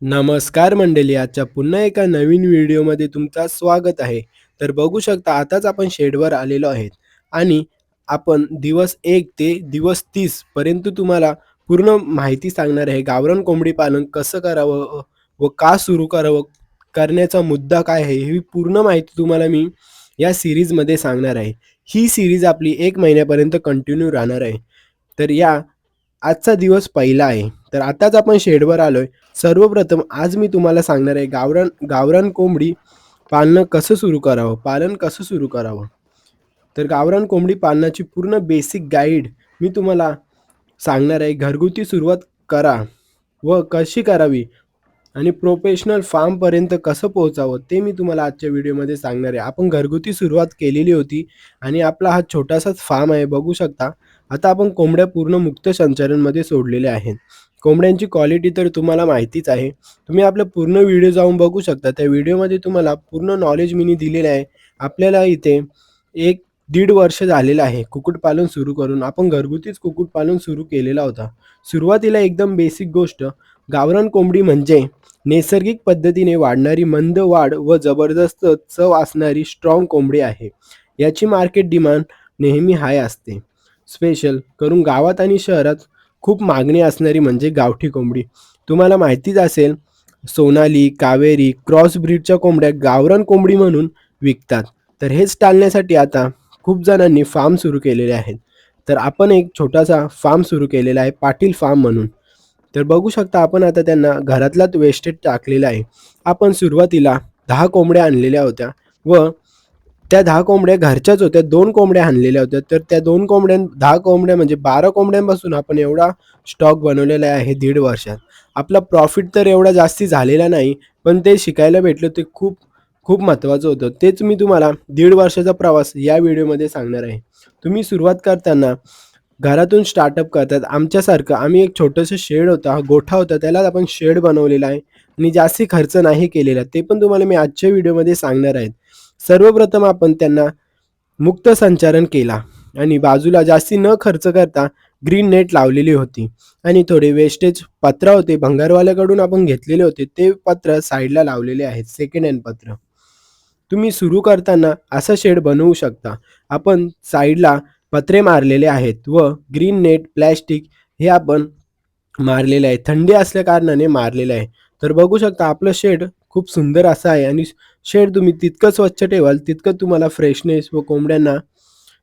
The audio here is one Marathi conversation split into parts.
नमस्कार मंडळी, आजच्या पुन्हा एका नवीन व्हिडिओमध्ये तुमचं स्वागत आहे. तर बघू शकता आताच आपण शेडवर आलेलो आहेत आणि आपण दिवस 1 ते दिवस 30 पर्यंत तुम्हाला पूर्ण माहिती सांगणार आहे. गावरान कोंबडी पालन कसं करावं व का सुरू करावं, करण्याचा मुद्दा काय आहे, ही पूर्ण माहिती तुम्हाला मी या सीरीजमध्ये सांगणार आहे. ही सीरीज आपली 1 महिन्यापर्यंत कंटिन्यू राहणार आहे. तर आजचा दिवस पहिला आहे. तर आताच आपण शेडवर आलोय. सर्वप्रथम आज मी तुम्हाला सांगणार आहे गावरान गावरान कोंबडी पालन कसं सुरू करावं. तर गावरान कोंबडी पालनाची पूर्ण बेसिक गाईड मी तुम्हाला सांगणार आहे. घरगुती सुरुवात करा व कशी करावी आणि प्रोफेशनल फार्मपर्यंत कसं पोहोचावं ते मी तुम्हाला आजच्या व्हिडिओमध्ये सांगणार आहे. आपण घरगुती सुरुवात केलेली होती आणि आपला हा छोटासाच फार्म आहे, बघू शकता. आता आपण कोंबड्या पूर्ण मुक्त संचारणमध्ये सोडलेल्या आहेत. कोंबड्यांची क्वालिटी तर तुम्हाला माहितीच आहे. तुम्ही आपला पूर्ण व्हिडिओ जाऊन बघू शकता. त्या व्हिडिओमध्ये तुम्हाला पूर्ण नॉलेज मी दिलेलं आहे. आपल्याला इथे 1-1.5 वर्ष झालेलं आहे कुक्कुटपालन सुरू करून. आपण घरगुतीच कुक्कुटपालन सुरू केलेला होता. सुरुवातीला एकदम बेसिक गोष्ट, गावरान कोंबडी म्हणजे नैसर्गिक पद्धतीने वाढणारी मंद वाढ व जबरदस्त चव असणारी स्ट्रॉंग कोंबडी आहे. याची मार्केट डिमांड नेहमी हाय असते. स्पेशल करून गावात आणि शहरात खूप मागणी असणारी म्हणजे गावठी कोंबडी. तुम्हाला माहितीच असेल, सोनाली, कावेरी, क्रॉस ब्रीडच्या कोंबड्या गावरान कोंबडी म्हणून विकतात. तर हेच टाळण्यासाठी आता खूप जणांनी फार्म सुरू केलेले आहेत. तर आपण एक छोटासा फार्म सुरू केलेला आहे, पाटील फार्म म्हणून. तर बघू शकता आपण आता त्यांना घरातलाच वेस्टेज टाकलेला आहे. आपण सुरुवातीला 10 कोंबड्या आणलेल्या होत्या व त्या 10 कोंबड्या घरच्याच होत्या. 2 कोंबड्या आणलेल्या होत्या. तर त्या 10 कोंबड्या म्हणजे 12 कोंबड्यांपासून आपण एवढा स्टॉक बनवलेला आहे 1.5 वर्षात. आपला प्रॉफिट तर एवढा जास्ती झालेला नाही, पण ते शिकायला भेटलं ते खूप खूप महत्त्वाचं होतं. तेच मी तुम्हाला 1.5 वर्षाचा प्रवास या व्हिडिओमध्ये सांगणार आहे. तुम्ही सुरुवात करताना घरातून स्टार्टअप करतात. आमच्यासारखं आम्ही एक छोटंसं शेड होता, गोठा होता, त्यालाच आपण शेड बनवलेला आहे आणि जास्ती खर्च नाही केलेला. ते पण तुम्हाला मी आजच्या व्हिडिओमध्ये सांगणार आहे. सर्वप्रथम आपण त्यांना मुक्त संचारण केला आणि बाजूला जास्ती न खर्च करता ग्रीन नेट लावलेली होती आणि थोडे वेस्टेज पत्रा होते, भंगारवाल्याकडून आपण घेतलेले होते. ते पत्र साईडला लावलेले आहेत, सेकंड हँड पत्र. तुम्ही सुरू करताना असा शेड बनवू शकता. आपण साईडला पत्रे मारलेले आहेत व ग्रीन नेट, प्लॅस्टिक हे आपण मारलेलं आहे. थंडी असल्या कारणाने मारलेलं आहे. तर बघू शकता आपलं शेड खूप सुंदर असं आहे आणि शेड तुम्ही तितकं स्वच्छ ठेवाल, तितकं तुम्हाला फ्रेशनेस व कोंबड्यांना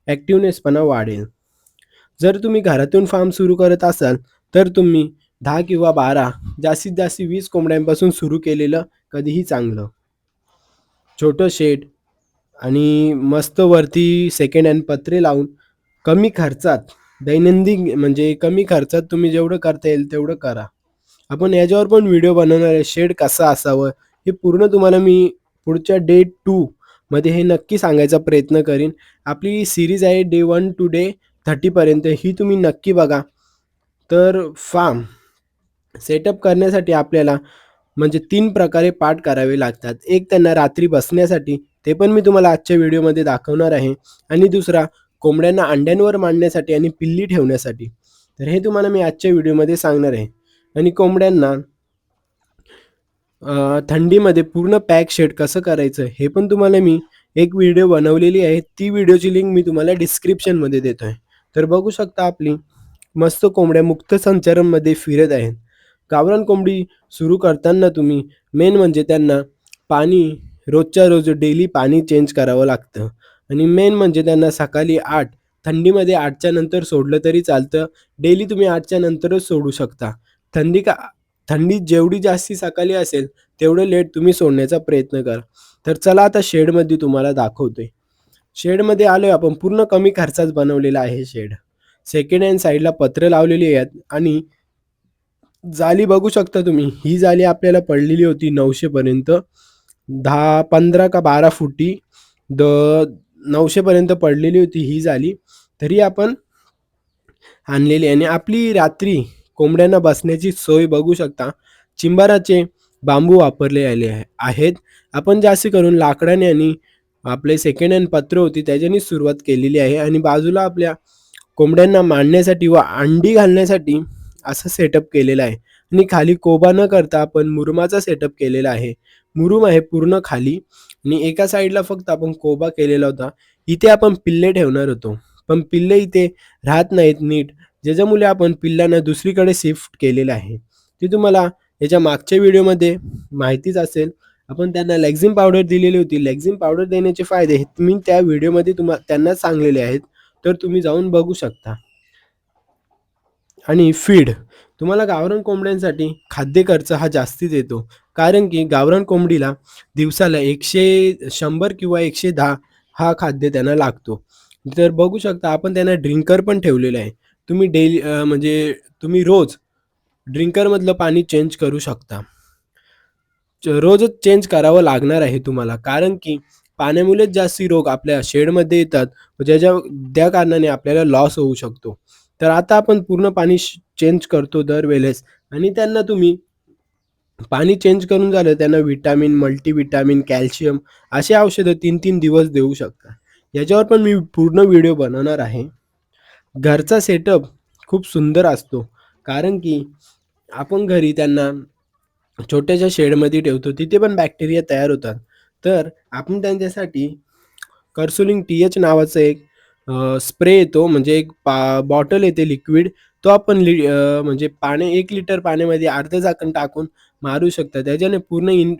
ॲक्टिव्हनेसपणा वाढेल. जर तुम्ही घरातून फार्म सुरू करत असाल, तर तुम्ही 10 किंवा 12 जास्तीत जास्त 20 कोंबड्यांपासून सुरू केलेलं कधीही चांगलं. छोटं शेड आणि मस्त वरती सेकंड हँड पत्रे लावून कमी खर्चात दैनंदिन म्हणजे कमी खर्चात तुम्ही जेवढं करता येईल तेवढं करा. आपण याच्यावर पण व्हिडिओ बनवणार आहे, शेड कसं असावं हे पूर्ण तुम्हाला मी पुढच्या डे 2 मध्ये हे नक्की सांगायचा प्रयत्न करीन. आपली सीरीज आहे डे 1 टू डे 30 पर्यंत, ही तुम्ही नक्की बघा. तर फार्म सेटअप करण्यासाठी आपल्याला म्हणजे 3 प्रकारे पार्ट करावे लागतात. एक त्यांना रात्री बसण्यासाठी, ते पण मी तुम्हाला आजच्या व्हिडिओमध्ये दाखवणार आहे आणि दुसरा कोंबड्यांना अंड्यांवर मांडण्यासाठी आणि पिल्ली ठेवण्यासाठी. तर हे तुम्हाला मी आजच्या व्हिडिओमध्ये सांगणार आहे. आणि कोंबड्यांना थंडीमध्ये पूर्ण पॅक शेड कसं करायचं हे पण तुम्हाला मी एक व्हिडिओ बनवलेली आहे. ती व्हिडिओची लिंक मी तुम्हाला डिस्क्रिप्शनमध्ये देतो आहे. तर बघू शकता आपली मस्त कोंबड्या मुक्त संचारणमध्ये फिरत आहेत. गावरान कोंबडी सुरू करताना तुम्ही मेन म्हणजे त्यांना पाणी रोजच्या रोज डेली पाणी चेंज करावं लागतं आणि मेन म्हणजे त्यांना सकाळी 8, थंडीमध्ये 8च्या नंतर सोडलं तरी चालतं. डेली तुम्ही 8च्या नंतरच सोडू शकता. थंडी का थंडी जेवढी जास्ती सकाळी असेल तेवढं लेट तुम्ही सोडण्याचा प्रयत्न करा. तर चला आता शेडमध्ये तुम्हाला दाखवतोय. शेडमध्ये आलोय आपण. पूर्ण कमी खर्चात बनवलेला आहे शेड. सेकंड हँड साईडला पत्र लावलेली आहेत आणि जाळी बघू शकता तुम्ही. ही जाळी आपल्याला पडलेली होती 900 पर्यंत. 15 का 12 फुटी द 900 पर्यंत पडलेली होती ही जाळी. तरी आपण आणलेली आणि आपली रात्री कोंबड्यांना बसण्याची सोय बघू शकता. चिंबाराचे बांबू वापरले आहेत. आपण जास्त करून लाकडाने आणि आपले सेकंड हँड पत्र होती त्याच्याने सुरुवात केलेली आहे आणि बाजूला आपल्या कोंबड्यांना मांडण्यासाठी व अंडी घालण्यासाठी असं सेटअप केलेलं आहे. आणि खाली कोबा न करता आपण मुरुमाचा सेटअप केलेला आहे. मुरूम आहे पूर्ण खाली आणि एका साईडला फक्त आपण कोबा केलेला होता. इथे आपण पिल्ले ठेवणार होतो. पण पिल्ले इथे राहत नाहीत नीट, ज्याच्यामुळे आपण पिल्लांना दुसरीकडे शिफ्ट केलेलं आहे. ते तुम्हाला याच्या मागच्या व्हिडिओमध्ये माहितीच असेल. आपण त्यांना लेक्झिन पावडर दिलेली होती. लेक्झिन पावडर देण्याचे फायदे हे मी त्या व्हिडिओमध्ये त्यांना सांगलेले आहेत. तर तुम्ही जाऊन बघू शकता. आणि फीड तुम्हाला गावरान कोंबड्यांसाठी खाद्य खर्च हा जास्तीच येतो. कारण की गावरान कोंबडीला दिवसाला 100 किंवा 110 हा खाद्य त्यांना लागतो. तर बघू शकता आपण त्यांना ड्रिंकर पण ठेवलेलं आहे. तुम्ही म्हणजे तुम्ही रोज ड्रिंकरमधलं पाणी चेंज करू शकता. रोजच चेंज करावं लागणार आहे तुम्हाला. कारण की पाण्यामुळेच जास्ती रोग आपल्या शेडमध्ये येतात, त्या कारणाने आपल्याला लॉस होऊ शकतो. तर आता आपण पूर्ण पाणी चेंज करतो दरवेळेस आणि त्यांना तुम्ही पाणी चेंज करून झालं त्यांना व्हिटॅमिन, मल्टीव्हिटॅमिन, कॅल्शियम अशी औषधं 3-3 दिवस देऊ शकता. याच्यावर पण मी पूर्ण व्हिडिओ बनवणार आहे. घरचा सेटअप खूप सुंदर असतो. कारण की आपण घरी त्यांना छोट्याशा शेडमध्ये ठेवतो, तिथे पण बॅक्टेरिया तयार होतात. तर आपण त्यांच्यासाठी कर्सुलिन TH नावाचं एक स्प्रे येतो, म्हणजे एक बॉटल येते लिक्विड. तो आपण म्हणजे 1 लिटर पाण्यामध्ये अर्धं झाकण टाकून मारू शकता. त्याच्याने पूर्ण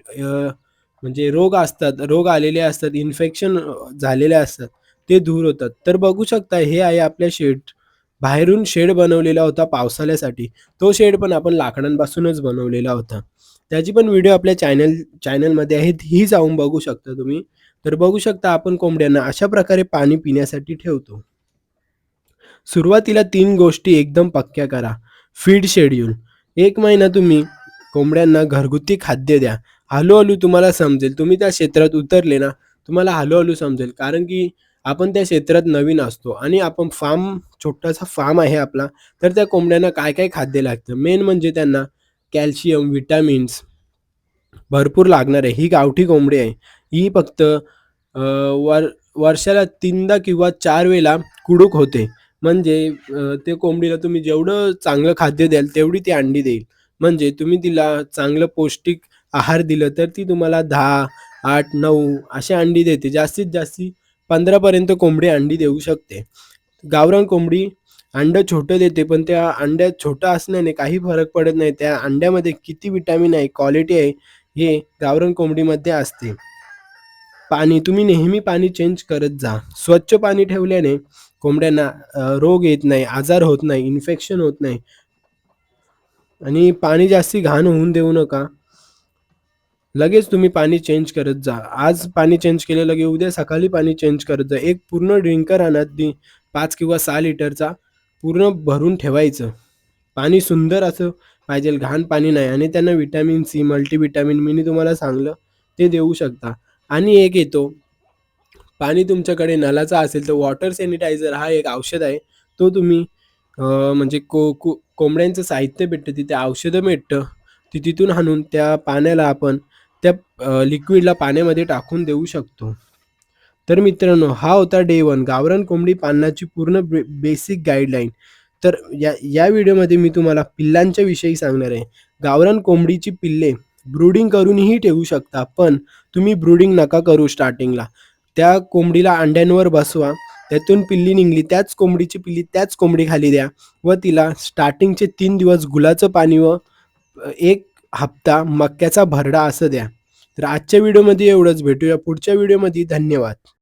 म्हणजे रोग आलेले असतात, इन्फेक्शन झालेले असतात, ते दूर होतात. तर बघू शकता हे आहे आपल्या बाहेरून शेड बनवलेला होता पावसाळ्यासाठी. तो शेड पण आपण लाकडांपासूनच बनवलेला होता. त्याची पण व्हिडिओ आपल्या चॅनलमध्ये आहे, ही जाऊन बघू शकता तुम्ही. तर बघू शकता आपण कोंबड्यांना अशा प्रकारे पाणी पिण्यासाठी ठेवतो. सुरुवातीला 3 गोष्टी एकदम पक्क्या करा. Feed schedule. 1 महिना तुम्ही कोंबड्यांना घरगुती खाद्य द्या. हळू-हळू तुम्हाला समजेल. तुम्ही त्या क्षेत्रात उतरले ना, तुम्हाला हळू-हळू समजेल. कारण की आपण त्या क्षेत्रात नवीन असतो आणि आपण छोटासा फार्म आहे आपला. तर त्या कोंबड्यांना काय-काय खाद्य लागतं. मेन म्हणजे त्यांना कॅल्शियम, विटामिन्स भरपूर लागणार आहे. ही गावठी कोंबडी आहे. ही फक्त अ, वर वर्षाला 3दा किंवा 4 वेळेला कुडूक होते. म्हणजे ते कोंबडीला तुम्ही जेवढं चांगलं खाद्य द्याल, तेवढी ती अंडी देईल. म्हणजे तुम्ही तिला चांगलं पौष्टिक आहार दिलं, तर ती तुम्हाला 10, 8, 9 अशी अंडी देते. जास्तीत जास्त 15 पर्यंत कोंबडी अंडी देऊ शकते. गावरान कोंबडी अंडं छोटं देते, पण त्या अंड्यात छोटं असण्याने काही फरक पडत नाही. त्या अंड्यामध्ये किती विटॅमिन आहे, क्वालिटी आहे, हे गावरान कोंबडीमध्ये असते. पाणी तुम्ही नेहमी पाणी चेंज करत जा. स्वच्छ पाणी ठेवल्याने कोंबड्यांना रोग येत नाही, आजार होत नाही, इन्फेक्शन होत नाही आणि पाणी जास्ती घाण होऊन देऊ नका. लगेच तुम्ही पाणी चेंज करत जा. आज पाणी चेंज केलं, लगे उद्या सकाळी पाणी चेंज करत जा. एक पूर्ण ड्रिंकर आणा 5 किंवा 6 लिटरचा पूर्ण भरून ठेवायचं. पाणी सुंदर असं पाहिजेल, घाण पाणी नाही आणि त्यांना व्हिटॅमिन सी, मल्टीव्हिटॅमिन मी तुम्हाला सांगलं ते देऊ शकता. आणि एक येतो पाणी तुमच्याकडे नळाचं असेल तर वॉटर सॅनिटायझर हा एक औषध आहे. तो तुम्ही म्हणजे कोंबड्यांचं साहित्य भेटतं तिथे औषधं भेटतं. ते तिथून आणून त्या पाण्याला आपण त्या लिक्विडला पाण्यामध्ये टाकून देऊ शकतो. तर मित्रांनो हा होता डे 1 गावरान कोंबडी पालनाची पूर्ण बेसिक गाईडलाईन. तर या व्हिडिओमध्ये मी तुम्हाला पिल्लांच्या विषयी सांगणार आहे. गावरान कोंबडीची पिल्ले ब्रूडिंग करूनही ठेवू शकता, पण तुम्ही ब्रूडिंग नका करू स्टार्टिंगला. त्या कोंबडीला अंड्यांवर बसवा. त्यातून पिल्ली निघाली, त्याच कोंबडीची पिल्ली त्याच कोंबडीखाली द्या व तिला स्टार्टिंगचे 3 दिवस गुळाचं पाणी व 1 हप्ता मक्याचा भरडा असं द्या. तर आजच्या व्हिडिओमध्ये एवढंच. भेटूया पुढच्या व्हिडिओमध्ये. धन्यवाद.